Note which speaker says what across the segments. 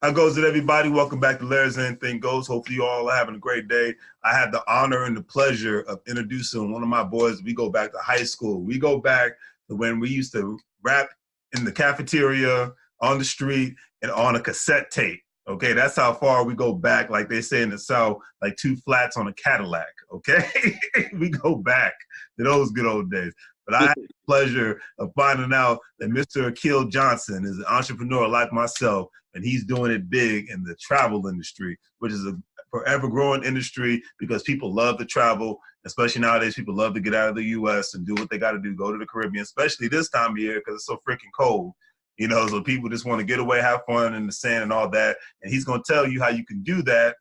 Speaker 1: How goes it, everybody? Welcome back to Larry's Anything Goes. Hopefully you all are having a great day. I had the honor and the pleasure of introducing one of my boys. We go back to high school. We go back to when we used to rap in the cafeteria, on the street, and on a cassette tape. Okay, that's how far we go back, like they say in the South, like two flats on a Cadillac. Okay, we go back to those good old days. But I had the pleasure of finding out that Mr. Akil Johnson is an entrepreneur like myself, and he's doing it big in the travel industry, which is a forever growing industry because people love to travel, especially nowadays. People love to get out of the U.S. and do what they got to do, go to the Caribbean, especially this time of year because it's so freaking cold. So people just want to get away, have fun in the sand and all that. And he's going to tell you how you can do that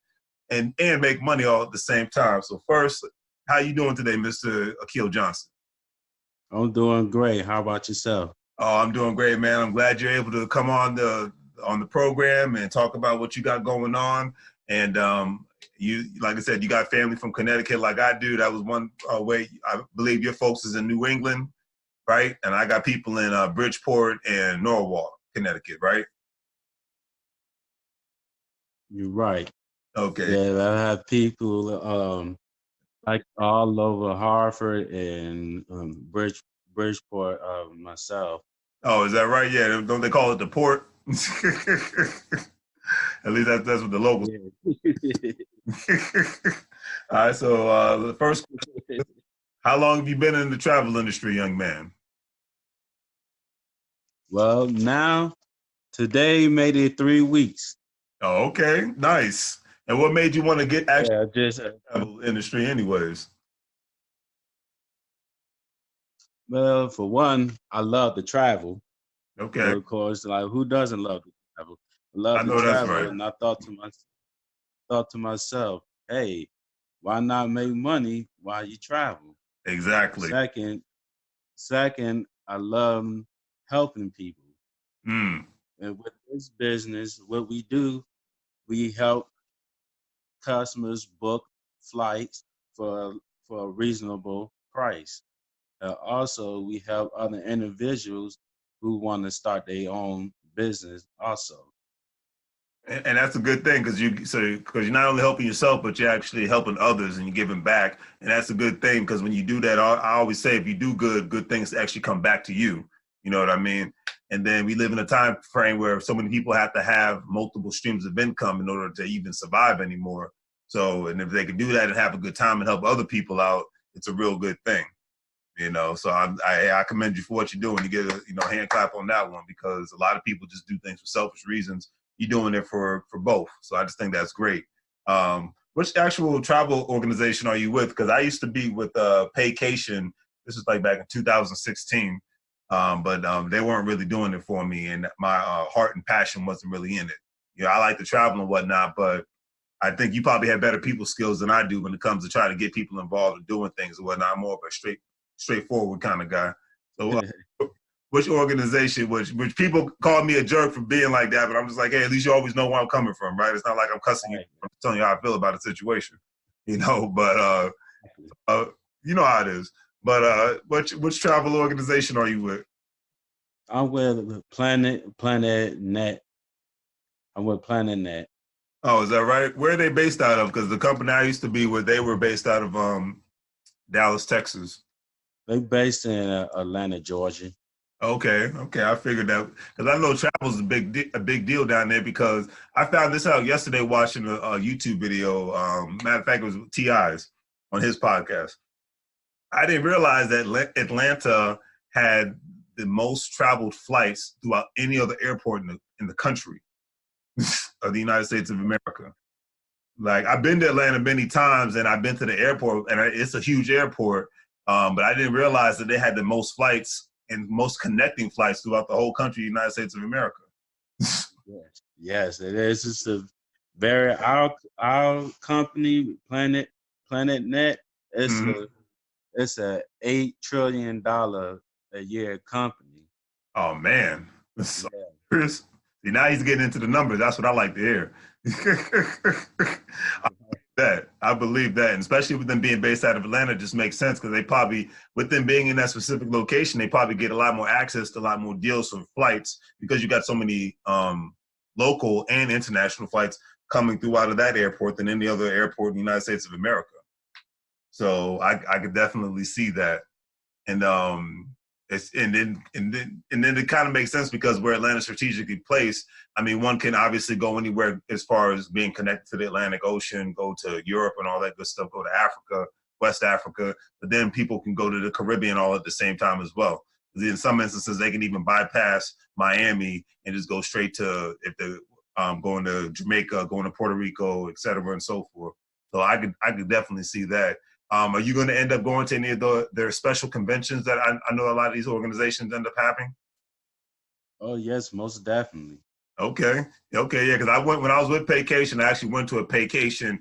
Speaker 1: and make money all at the same time. So first, how you doing today, Mr. Akil Johnson?
Speaker 2: I'm doing great. How about yourself?
Speaker 1: Oh, I'm doing great, man. I'm glad you're able to come on the program and talk about what you got going on. And you, like I said, you got family from Connecticut, like I do. That was one way. I believe your folks is in New England, right? And I got people in Bridgeport and Norwalk, Connecticut, right?
Speaker 2: You're right.
Speaker 1: Okay.
Speaker 2: Yeah, I have people like all over Hartford and Bridgeport myself.
Speaker 1: Oh, is that right? Yeah. Don't they call it the port? At least that's what the locals.
Speaker 2: Yeah.
Speaker 1: All right. So the first question, how long have you been in the travel industry, young man?
Speaker 2: Well, now today made it 3 weeks.
Speaker 1: Oh, okay. Nice. And what made you want to get actually
Speaker 2: Yeah, just
Speaker 1: travel industry anyways?
Speaker 2: well, for one, I love to travel.
Speaker 1: Okay.
Speaker 2: Of course, like who doesn't love to travel? I love
Speaker 1: I
Speaker 2: to
Speaker 1: know that's
Speaker 2: travel,
Speaker 1: right.
Speaker 2: and I thought to myself, hey, why not make money while you travel?
Speaker 1: Exactly.
Speaker 2: Second, Second, I love helping people.
Speaker 1: Mm.
Speaker 2: And with this business, what we do, we help customers book flights for for a reasonable price. Also, we help other individuals who want to start their own business. Also,
Speaker 1: And that's a good thing because you're not only helping yourself, but you're actually helping others and you're giving back. And that's a good thing because when you do that, I always say if you do good things actually come back to you. You know what I mean? And then we live in a time frame where so many people have to have multiple streams of income in order to even survive anymore. So, and if they can do that and have a good time and help other people out, it's a real good thing. So I commend you for what you're doing. You get a hand clap on that one because a lot of people just do things for selfish reasons. You're doing it for both. So I just think that's great. Which actual travel organization are you with? Because I used to be with Paycation. This is like back in 2016. But they weren't really doing it for me, and my heart and passion wasn't really in it. I like to travel and whatnot, but I think you probably have better people skills than I do when it comes to trying to get people involved in doing things and whatnot. I'm more of a straightforward kind of guy. So which organization, which people call me a jerk for being like that, but I'm just like, hey, at least you always know where I'm coming from, right? It's not like I'm cussing you. I'm telling you how I feel about a situation, but you know how it is. But which travel organization are you with?
Speaker 2: I'm with Planet Net. I'm with Planet Net.
Speaker 1: Oh, is that right? Where are they based out of? Because the company I used to be with, they were based out of Dallas, Texas.
Speaker 2: They based in Atlanta, Georgia.
Speaker 1: Okay, I figured that because I know travel is a big deal down there because I found this out yesterday watching a YouTube video. Matter of fact, it was T.I.'s on his podcast. I didn't realize that Atlanta had the most traveled flights throughout any other airport in the country of the United States of America. Like I've been to Atlanta many times, and I've been to the airport, and it's a huge airport. But I didn't realize that they had the most flights and most connecting flights throughout the whole country, United States of America.
Speaker 2: Yes, it is. It's a very our company, Planet Net. It's a $8 trillion a year company.
Speaker 1: Oh man, so Chris. See, now he's getting into the numbers. That's what I like to hear. I believe that, and especially with them being based out of Atlanta, just makes sense because they probably, with them being in that specific location, they probably get a lot more access to a lot more deals for flights because you got so many local and international flights coming through out of that airport than any other airport in the United States of America. So I could definitely see that. And it's and then it kind of makes sense because where Atlanta's strategically placed. I mean, one can obviously go anywhere as far as being connected to the Atlantic Ocean, go to Europe and all that good stuff, go to Africa, West Africa, but then people can go to the Caribbean all at the same time as well. In some instances, they can even bypass Miami and just go straight to if they're going to Jamaica, going to Puerto Rico, et cetera, and so forth. So I could definitely see that. Are you going to end up going to any of their special conventions that I know a lot of these organizations end up having?
Speaker 2: Oh yes, most definitely.
Speaker 1: Okay. Okay. Yeah. Because I went when I was with Paycation. I actually went to a Paycation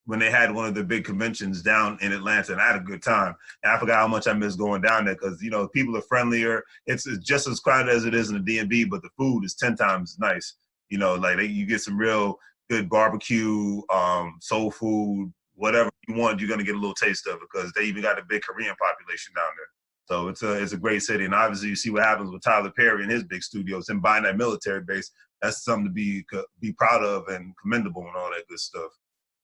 Speaker 1: when they had one of the big conventions down in Atlanta, and I had a good time. And I forgot how much I missed going down there because people are friendlier. It's just as crowded as it is in the DMV, but the food is 10 times nice. Like you get some real good barbecue, soul food, whatever you want. You're gonna get a little taste of it because they even got a big Korean population down there. So it's a great city, and obviously you see what happens with Tyler Perry and his big studios and buying that military base. That's something to be proud of and commendable and all that good stuff.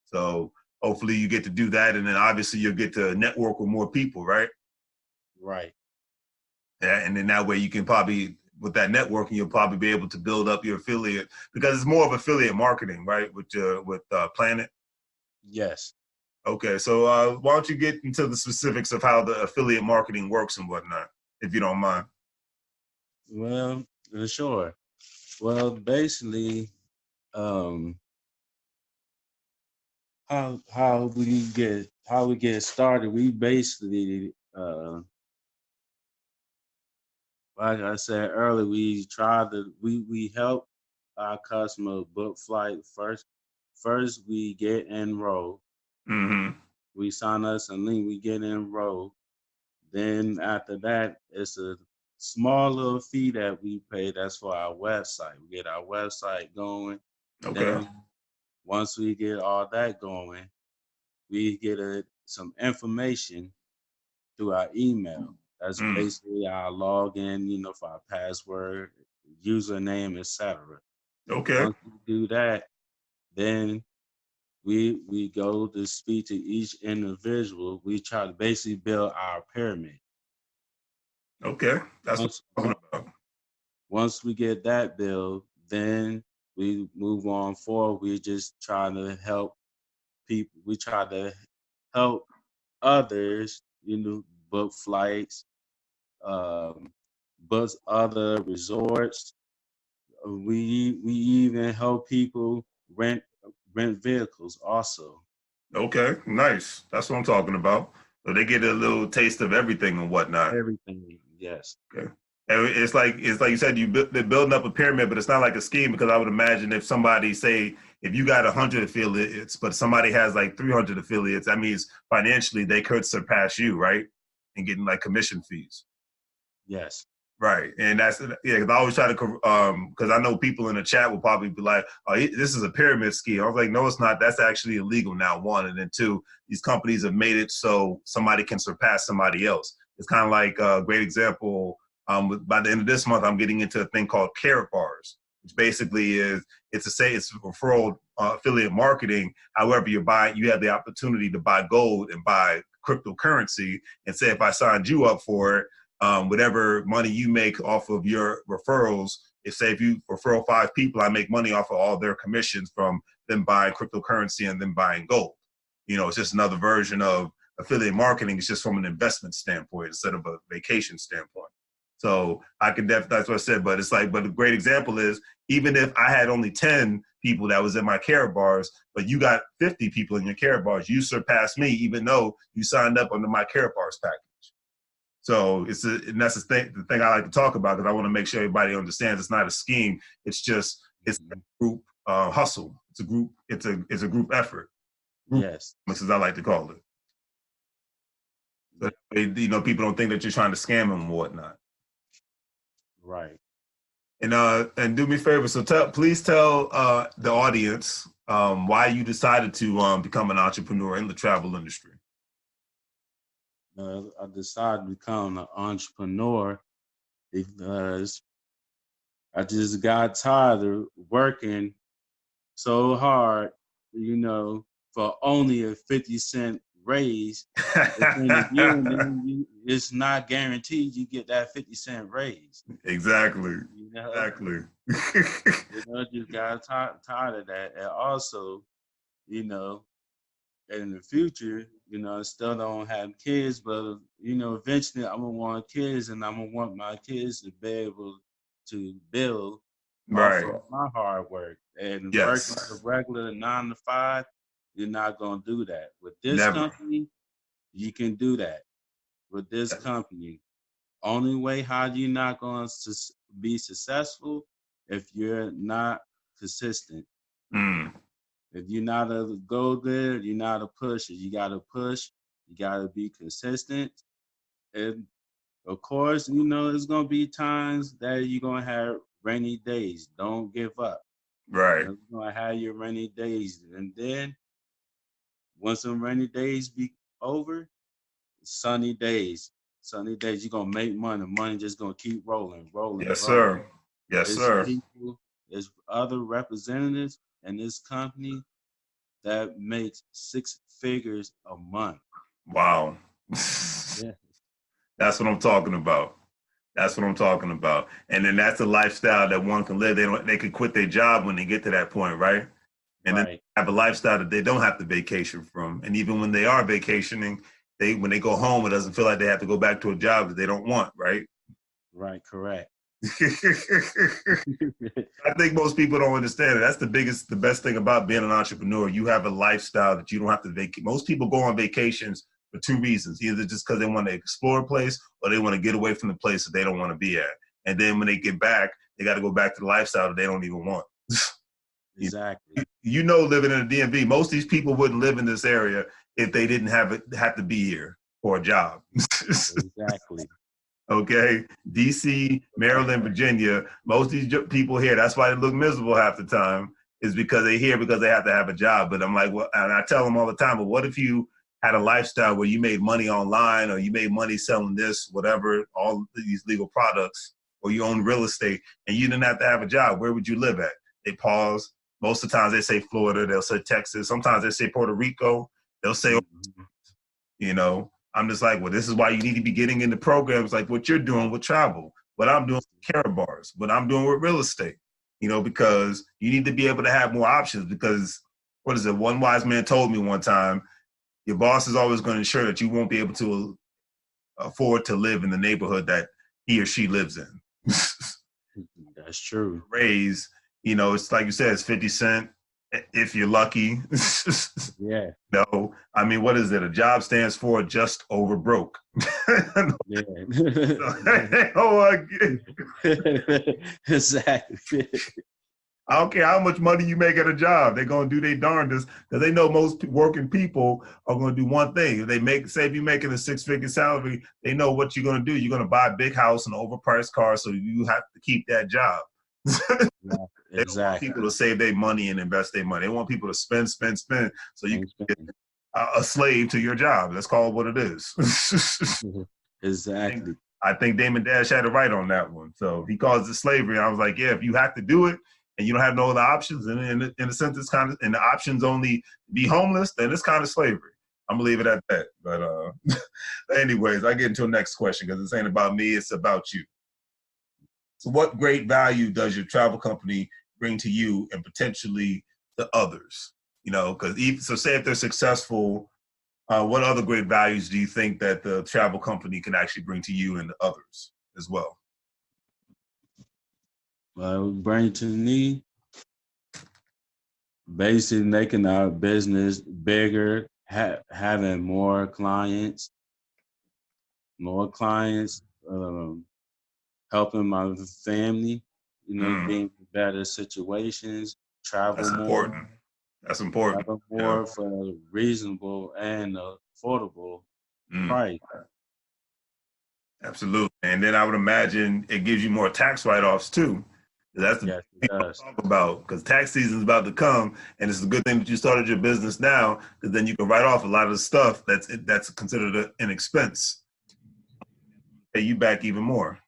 Speaker 1: So hopefully you get to do that, and then obviously you'll get to network with more people, right?
Speaker 2: Right.
Speaker 1: Yeah, and then that way you can probably with that networking you'll probably be able to build up your affiliate because it's more of affiliate marketing, right? With Planet.
Speaker 2: Yes.
Speaker 1: Okay, so why don't you get into the specifics of how the affiliate marketing works and whatnot, if you don't mind.
Speaker 2: Well, sure. Well, basically, um, how we get started. We basically, like I said earlier, we help our customer book flight first. First, we get enrolled.
Speaker 1: Mm-hmm.
Speaker 2: We sign us a link. We get enrolled. Then after that, it's a small little fee that we pay. That's for our website. We get our website going.
Speaker 1: Okay.
Speaker 2: Then once we get all that going, we get some information through our email. That's
Speaker 1: Mm.
Speaker 2: basically our login, for our password, username, etc.
Speaker 1: Okay.
Speaker 2: Once we do that, then we go to speak to each individual. We try to basically build our pyramid.
Speaker 1: Okay. That's what
Speaker 2: Once
Speaker 1: I'm
Speaker 2: on-
Speaker 1: talking about.
Speaker 2: once we get that built, then we move on forward. We just try to help people. We try to help others, book flights, um, book other resorts. We even help people rent vehicles also.
Speaker 1: Okay. Nice. That's what I'm talking about. So they get a little taste of everything and whatnot.
Speaker 2: Everything, yes,
Speaker 1: Okay. And it's like you said, they're building up a pyramid, but it's not like a scheme because I would imagine if somebody say if you got 100 affiliates, but somebody has like 300 affiliates, that means financially they could surpass you, right? And getting like commission fees.
Speaker 2: yes,
Speaker 1: Right, and that's yeah. Because I always try to, because I know people in the chat will probably be like, "Oh, this is a pyramid scheme." I was like, "No, it's not. That's actually illegal now." One, and then two, these companies have made it so somebody can surpass somebody else. It's kind of like a great example. By the end of this month, I'm getting into a thing called carrot bars, which basically is it's referral affiliate marketing. However, you have the opportunity to buy gold and buy cryptocurrency, and say if I signed you up for it whatever money you make off of your referrals. If you refer 5 people, I make money off of all their commissions from them buying cryptocurrency and then buying gold. It's just another version of affiliate marketing. It's just from an investment standpoint instead of a vacation standpoint. So I can that's what I said. But it's like, but a great example is even if I had only 10 people that was in my care bars, but you got 50 people in your care bars, you surpassed me, even though you signed up under my care bars package. So and that's the thing I like to talk about because I want to make sure everybody understands it's not a scheme. It's a
Speaker 2: mhm,
Speaker 1: group hustle. It's a group effort. Group,
Speaker 2: yes,
Speaker 1: as I like to call it. So that way, people don't think that you're trying to scam them or whatnot.
Speaker 2: right.
Speaker 1: And do me a favor. So please tell the audience why you decided to become an entrepreneur in the travel industry.
Speaker 2: I decided to become an entrepreneur because I just got tired of working so hard, for only a 50-cent raise within a year, and then it's not guaranteed you get that 50-cent raise.
Speaker 1: Exactly.
Speaker 2: You know,
Speaker 1: Exactly.
Speaker 2: just got tired of that. And also, you know, in the future, I still don't have kids, but eventually I'm gonna want kids, and I'm gonna want my kids to be able to build off
Speaker 1: Right.
Speaker 2: of my hard work. And working a
Speaker 1: Yes.
Speaker 2: regular 9 to 5, you're not gonna do that. With this
Speaker 1: Never.
Speaker 2: company, you can do that. With this company, only way how you not going to be successful if you're not consistent.
Speaker 1: Mm.
Speaker 2: If you're not a go getter, you're not a pusher. You got to push. You got to be consistent. And of course, it's going to be times that you're going to have rainy days. Don't give up.
Speaker 1: Right.
Speaker 2: You're going to have your rainy days. And then once some rainy days be over, sunny days. Sunny days, you're going to make money. Money just going to keep rolling, rolling,
Speaker 1: Yes,
Speaker 2: rolling.
Speaker 1: sir. Yes,
Speaker 2: It's
Speaker 1: sir.
Speaker 2: people, it's other representatives in this company that makes 6 figures a month.
Speaker 1: Wow.
Speaker 2: Yeah.
Speaker 1: That's what I'm talking about. That's what I'm talking about. And then that's a lifestyle that one can live. They could quit their job when they get to that point, right? And then
Speaker 2: Right,
Speaker 1: have a lifestyle that they don't have to vacation from. And even when they are vacationing, when they go home, it doesn't feel like they have to go back to a job that they don't want, right?
Speaker 2: right, correct.
Speaker 1: I think most people don't understand it. That's the best thing about being an entrepreneur. You have a lifestyle that you don't have to vacate. Most people go on vacations for two reasons: either just because they want to explore a place, or they want to get away from the place that they don't want to be at. And then when they get back, they got to go back to the lifestyle that they don't even want.
Speaker 2: Exactly.
Speaker 1: Living in the DMV, most of these people wouldn't live in this area if they didn't have to be here for a job.
Speaker 2: Exactly.
Speaker 1: Okay, DC, Maryland, Virginia, most of these people here, that's why they look miserable half the time, is because they're here because they have to have a job. But I'm like, well, and I tell them all the time, but what if you had a lifestyle where you made money online, or you made money selling this, whatever, all these legal products, or you own real estate, and you didn't have to have a job? Where would you live at? They pause. Most of the times they say Florida, they'll say Texas. Sometimes they say Puerto Rico. They'll say,
Speaker 2: Mm-hmm.
Speaker 1: I'm just like, well, this is why you need to be getting into programs like what you're doing with travel, what I'm doing with Cara Bars, what I'm doing with real estate, because you need to be able to have more options. Because what is it? One wise man told me one time, your boss is always going to ensure that you won't be able to afford to live in the neighborhood that he or she lives in.
Speaker 2: That's true.
Speaker 1: Raise, it's like you said, it's 50 cent if you're lucky.
Speaker 2: Yeah.
Speaker 1: No, I mean, what is it? A job stands for just over broke.
Speaker 2: Yeah.
Speaker 1: Oh,
Speaker 2: Exactly.
Speaker 1: I don't care how much money you make at a job. They're going to do their darndest because they know most working people are going to do one thing. If say if you're making a 6-figure salary, they know what you're going to do. You're going to buy a big house and an overpriced car, so you have to keep that job.
Speaker 2: Yeah,
Speaker 1: They don't want
Speaker 2: exactly.
Speaker 1: people to save their money and invest their money. They want people to spend, spend, spend, so you can get a slave to your job. Let's call it what it is.
Speaker 2: Exactly.
Speaker 1: I think Damon Dash had it right on that one. So he calls it slavery. I was like, yeah, if you have to do it and you don't have no other options, and in a sense, it's kind of, and the options only be homeless, then it's kind of slavery. I'm gonna leave it at that. But anyways, I get into the next question because this ain't about me, it's about you. So what great value does your travel company bring to you and potentially to others? Because so say if they're successful, what other great values do you think that the travel company can actually bring to you and to others as well?
Speaker 2: Bring to me, basically making our business bigger, having more clients, helping my family, being in better situations, travel
Speaker 1: That's
Speaker 2: more,
Speaker 1: important. That's important.
Speaker 2: travel
Speaker 1: Yeah.
Speaker 2: more for a reasonable and affordable
Speaker 1: Mm,
Speaker 2: price.
Speaker 1: absolutely. And then I would imagine it gives you more tax write-offs too. That's the
Speaker 2: Yes, it
Speaker 1: thing
Speaker 2: does.
Speaker 1: to talk about because tax season is about to come, and it's a good thing that you started your business now because then you can write off a lot of the stuff that's considered an expense. Pay you back even more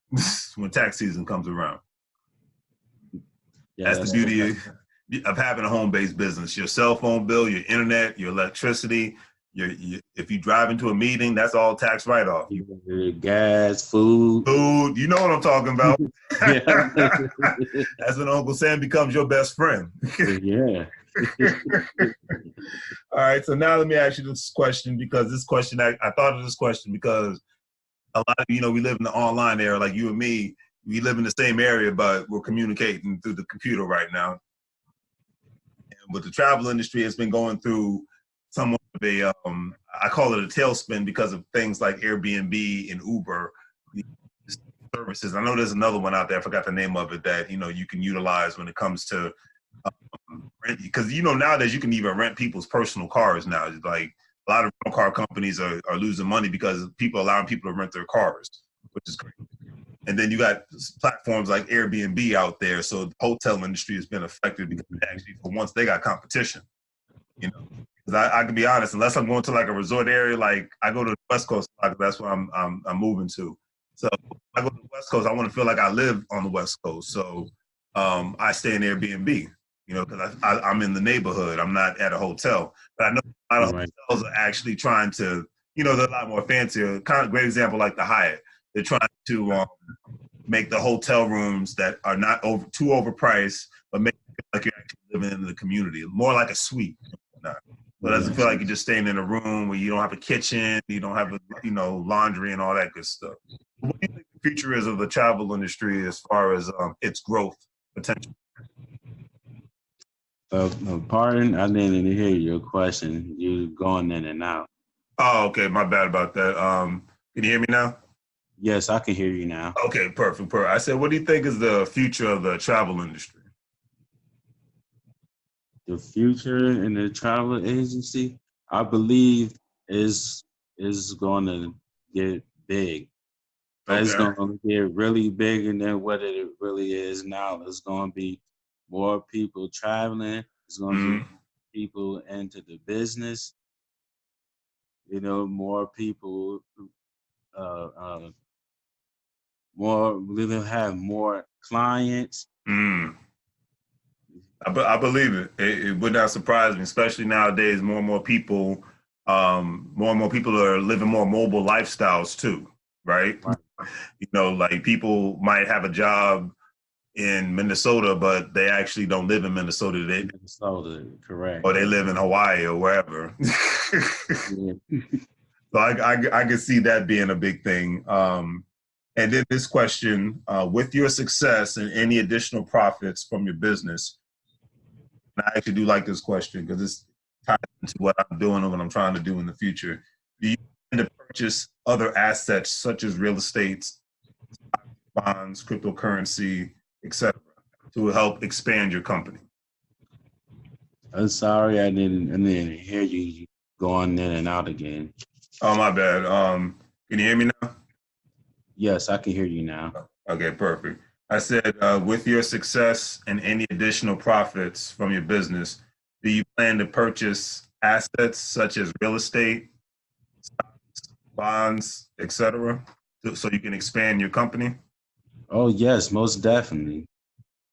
Speaker 1: when tax season comes around.
Speaker 2: Yeah,
Speaker 1: That's the
Speaker 2: that's
Speaker 1: beauty of having a home-based business. Your cell phone bill, your internet, your electricity, if you drive into a meeting, that's all tax write-off.
Speaker 2: gas, food.
Speaker 1: Food, you know what I'm talking about.
Speaker 2: Yeah.
Speaker 1: That's when Uncle Sam becomes your best friend.
Speaker 2: Yeah.
Speaker 1: All right, so now let me ask you this question, because this question, I thought of this question because a lot of, we live in the online era, like you and me, we live in the same area, but we're communicating through the computer right now. And with the travel industry, it's been going through somewhat of a, I call it a tailspin because of things like Airbnb and Uber services. I know there's another one out there, I forgot the name of it, that, you can utilize when it comes to rent, because, nowadays you can even rent people's personal cars now. It's like a lot of rental car companies are losing money because people allowing people to rent their cars, which is great. And then you got platforms like Airbnb out there. So the hotel industry has been affected because actually, for once, they got competition. Because I can be honest, unless I'm going to like a resort area, like I go to the West Coast, like that's where I'm moving to. So I go to the West Coast, I want to feel like I live on the West Coast. So I stay in Airbnb, because I'm in the neighborhood. I'm not at a hotel. But I know a lot of
Speaker 2: Right.
Speaker 1: hotels are actually trying to, they're a lot more fancier. Kind of great example, like the Hyatt. They're trying to make the hotel rooms that are not too overpriced, but make it feel like you're actually living in the community, more like a suite. So it doesn't feel like you're just staying in a room where you don't have a kitchen, you don't have laundry and all that good stuff. What do you think the future is of the travel industry as far as its growth potential?
Speaker 2: Pardon, I didn't hear your question. You going in and out.
Speaker 1: Oh, okay, my bad about that. Can you hear me now?
Speaker 2: Yes, I can hear you now.
Speaker 1: Okay, perfect. I said, what do you think is the future of the travel industry?
Speaker 2: The future in the travel agency, I believe, is is going to get big. But it's
Speaker 1: Okay.
Speaker 2: going to get really bigger than what it really is now. It's going to be more people traveling. It's going to be
Speaker 1: Mm-hmm.
Speaker 2: people into the business. More people, uh, uh, more. We're going to have more clients.
Speaker 1: Mm. I believe it. It would not surprise me, especially nowadays. More and more people are living more mobile lifestyles too, right?
Speaker 2: Right.
Speaker 1: Like people might have a job in Minnesota, but they actually don't live in Minnesota.
Speaker 2: Minnesota, correct.
Speaker 1: Or they live in Hawaii or wherever.
Speaker 2: Yeah.
Speaker 1: So I can see that being a big thing. And then this question, with your success and any additional profits from your business, and I actually do like this question because it's tied into what I'm doing and what I'm trying to do in the future. Do you plan to purchase other assets such as real estate, bonds, cryptocurrency, etc., to help expand your company?
Speaker 2: I'm sorry, I didn't hear you going in and out again.
Speaker 1: Oh, my bad. Can you hear me now?
Speaker 2: Yes, I can hear you now.
Speaker 1: Okay, perfect. I said, with your success and any additional profits from your business, do you plan to purchase assets such as real estate, bonds, etc., so you can expand your company?
Speaker 2: Oh yes, most definitely.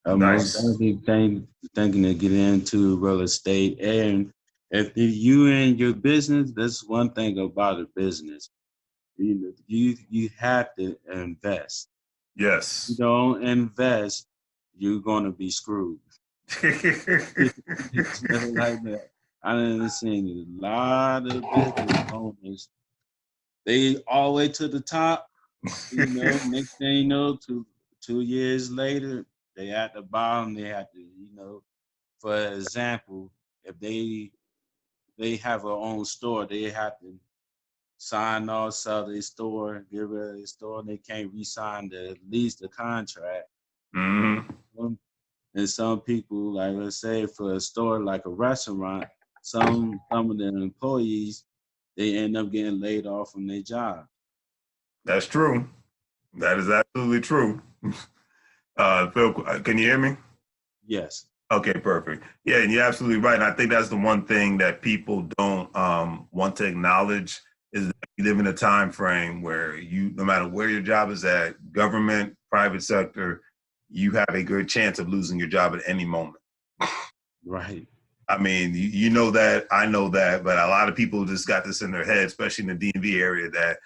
Speaker 2: Most
Speaker 1: Nice.
Speaker 2: definitely thinking to get into real estate. And if you in your business, that's one thing about a business. You have to invest. If you
Speaker 1: Yes.
Speaker 2: don't invest, you're gonna be screwed. It's just like that. I done seen a lot of business owners. They all the way to the top. Next thing you know, 2 years later, they at the bottom. They have to, for example, if they have their own store, they have to sign off, sell their store, get rid of their store. They can't re-sign the lease, the contract.
Speaker 1: Hmm.
Speaker 2: And some people, like let's say for a store like a restaurant, some of the employees they end up getting laid off from their job.
Speaker 1: That's true. That is absolutely true. Phil, can you hear me?
Speaker 2: Yes.
Speaker 1: Okay, perfect. Yeah, and you're absolutely right. And I think that's the one thing that people don't want to acknowledge is that we live in a time frame where no matter where your job is at, government, private sector, you have a good chance of losing your job at any moment.
Speaker 2: Right.
Speaker 1: I mean, you know that, I know that, but a lot of people just got this in their head, especially in the DMV area, that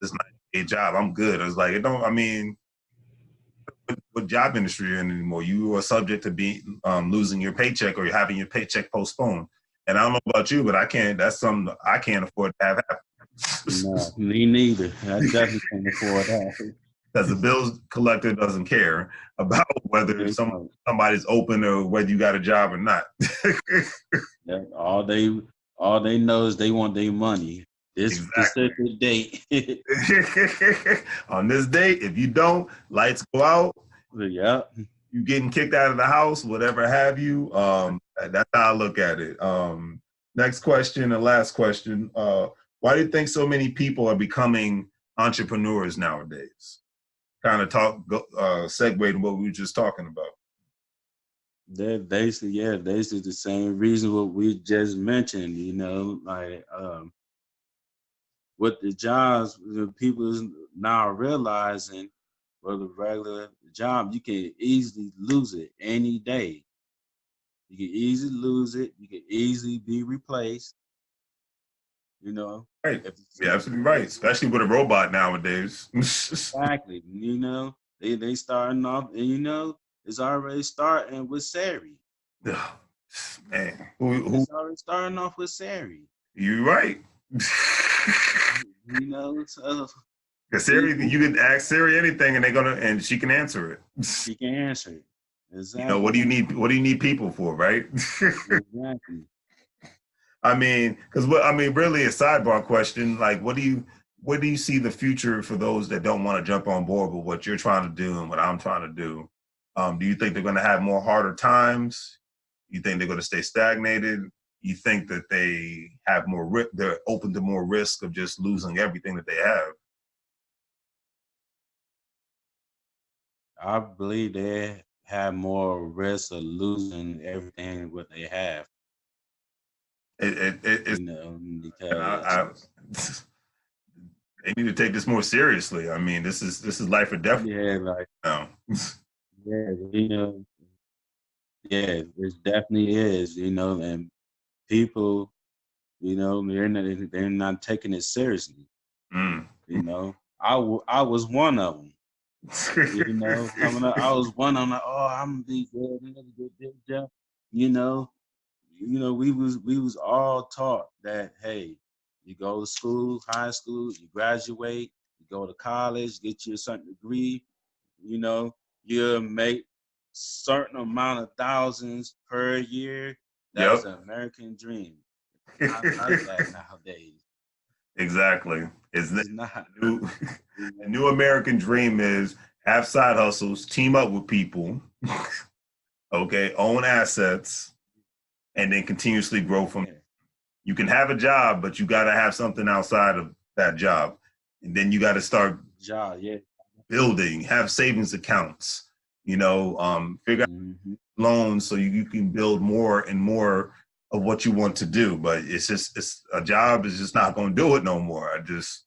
Speaker 1: this 90-day job, I'm good. I was like, it don't. I mean, what job industry you're in anymore? You are subject to being losing your paycheck or having your paycheck postponed. And I don't know about you, but I can't. That's something I can't afford to have happen.
Speaker 2: No, me neither. I definitely can't afford that.
Speaker 1: Because the bills collector doesn't care about whether
Speaker 2: They don't.
Speaker 1: somebody's open or whether you got a job or not.
Speaker 2: Yeah, all they know is they want their money. This
Speaker 1: Exactly.
Speaker 2: specific date.
Speaker 1: On this date, if you don't, lights go out,
Speaker 2: Yeah.
Speaker 1: you getting kicked out of the house, whatever have you. That's how I look at it. Next question, and last question. Why do you think so many people are becoming entrepreneurs nowadays? Kind of segue to what we were just talking about.
Speaker 2: They're basically, yeah, basically the same reason what we just mentioned, like with the jobs, the people is now realizing with a regular job, you can easily lose it any day. You can easily lose it. You can easily be replaced. You know,
Speaker 1: Right.
Speaker 2: if
Speaker 1: You're absolutely right, especially with a robot nowadays.
Speaker 2: exactly, they starting off, and it's already starting with Siri.
Speaker 1: Man,
Speaker 2: It's already starting off with Siri.
Speaker 1: you're right.
Speaker 2: So
Speaker 1: Because Siri,
Speaker 2: people,
Speaker 1: you can ask Siri anything, and and she can answer it.
Speaker 2: she can answer it.
Speaker 1: You know, what
Speaker 2: Exactly.
Speaker 1: do you need? What do you need people for, right?
Speaker 2: Exactly.
Speaker 1: I mean, because really, a sidebar question. Like, what do you see the future for those that don't want to jump on board with what you're trying to do and what I'm trying to do? Do you think they're going to have more harder times? You think they're going to stay stagnated? You think that they have they're open to more risk of just losing everything that they have?
Speaker 2: I believe they have more risk of losing everything what they have,
Speaker 1: It's and
Speaker 2: because
Speaker 1: they need to take this more seriously. I mean, this is life or death
Speaker 2: yeah, like
Speaker 1: now.
Speaker 2: yeah, yeah, it definitely is, and people, they're not taking it seriously.
Speaker 1: Mm.
Speaker 2: I was one of them. Coming up, I was one of them. Like, oh, I'm gonna be good. I'm gonna get this job. You know, we was all taught that hey, you go to school, high school, you graduate, you go to college, get you a certain degree, you know, you make certain amount of thousands per year. That's
Speaker 1: Yep.
Speaker 2: the American dream. Not like that nowadays.
Speaker 1: Exactly. It's
Speaker 2: It's not.
Speaker 1: new.
Speaker 2: You
Speaker 1: The
Speaker 2: know?
Speaker 1: new American dream is have side hustles, team up with people, okay, own assets, and then continuously grow from.
Speaker 2: Yeah.
Speaker 1: You can have a job, but you got to have something outside of that job, and then you got to start
Speaker 2: Job, yeah.
Speaker 1: building, have savings accounts, figure out
Speaker 2: Hmm.
Speaker 1: loans so you can build more and more of what you want to do. But it's a job is just not going to do it no more. I just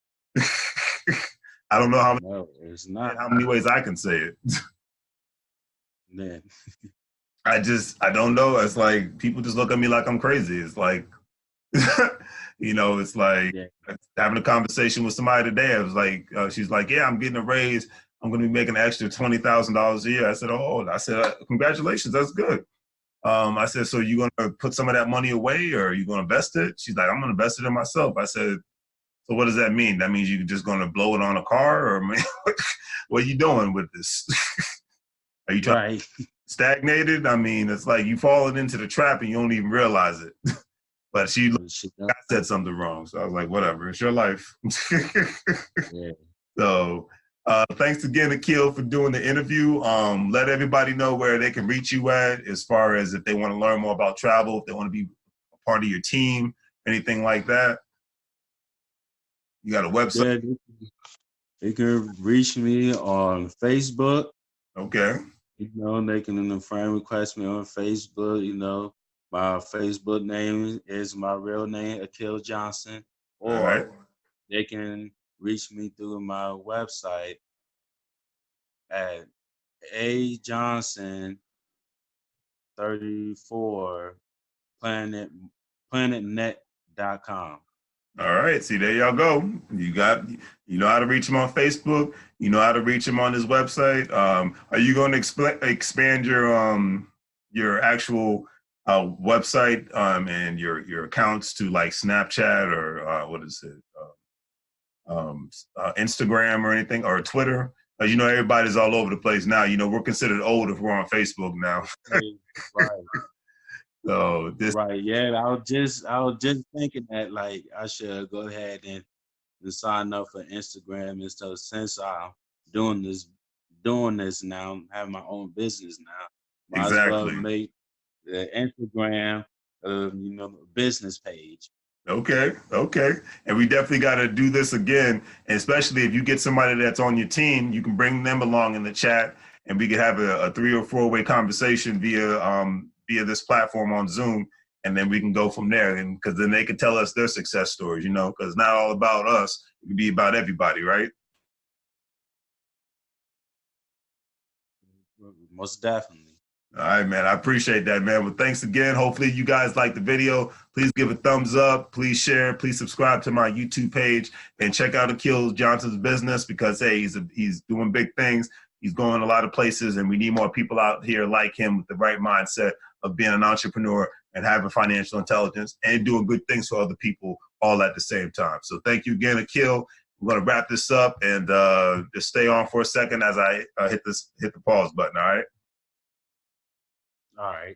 Speaker 1: I don't know
Speaker 2: No, it's not.
Speaker 1: how many ways I can say it.
Speaker 2: Man.
Speaker 1: I don't know. It's like people just look at me like I'm crazy. It's like it's like
Speaker 2: Yeah.
Speaker 1: having a conversation with somebody today. I was like, she's like, yeah, I'm getting a raise. I'm going to be making an extra $20,000 a year. I said, oh, I said, congratulations, that's good. I said, so you going to put some of that money away or are you going to invest it? She's like, I'm going to invest it in myself. I said, so what does that mean? That means you're just going to blow it on a car or what are you doing with this? Are you trying
Speaker 2: Right.
Speaker 1: to stagnated? I mean, it's like you falling into the trap and you don't even realize it. But I said something wrong. So I was like, whatever, it's your life.
Speaker 2: Yeah.
Speaker 1: So thanks again, Akil, for doing the interview. Let everybody know where they can reach you at as far as if they want to learn more about travel, if they want to be a part of your team, anything like that. You got a website?
Speaker 2: Yeah, they can reach me on Facebook.
Speaker 1: Okay.
Speaker 2: They can friend request me on Facebook. My Facebook name is my real name, Akil Johnson,
Speaker 1: All right.
Speaker 2: or they can reach me through my website at A Johnson 34 planet planetnet.com.
Speaker 1: All right, see, there y'all go. You know how to reach him on Facebook. You know how to reach him on his website. Are you going to expand your actual website and your accounts to like Snapchat or what is it, Instagram or anything or Twitter? As you know, everybody's all over the place now. You know, we're considered old if we're on Facebook now.
Speaker 2: Right.
Speaker 1: So this
Speaker 2: Right. Yeah. I was just thinking that like I should go ahead and sign up for Instagram and stuff since I'm doing this doing this now, have my own business now. Might as well
Speaker 1: exactly.
Speaker 2: make the Instagram business page.
Speaker 1: Okay, okay. And we definitely got to do this again. And especially if you get somebody that's on your team, you can bring them along in the chat and we can have a 3 or 4 way conversation via this platform on Zoom. And then we can go from there. And because then they can tell us their success stories, you know, because it's not all about us. It can be about everybody, right?
Speaker 2: Most definitely.
Speaker 1: All right, man. I appreciate that, man. Well, thanks again. Hopefully, you guys like the video. Please give a thumbs up. Please share. Please subscribe to my YouTube page and check out Akil Johnson's business because hey, he's doing big things. He's going a lot of places, and we need more people out here like him with the right mindset of being an entrepreneur and having financial intelligence and doing good things for other people all at the same time. So, thank you again, Akil. I'm going to wrap this up and just stay on for a second as I hit the pause button. All right.
Speaker 2: All right.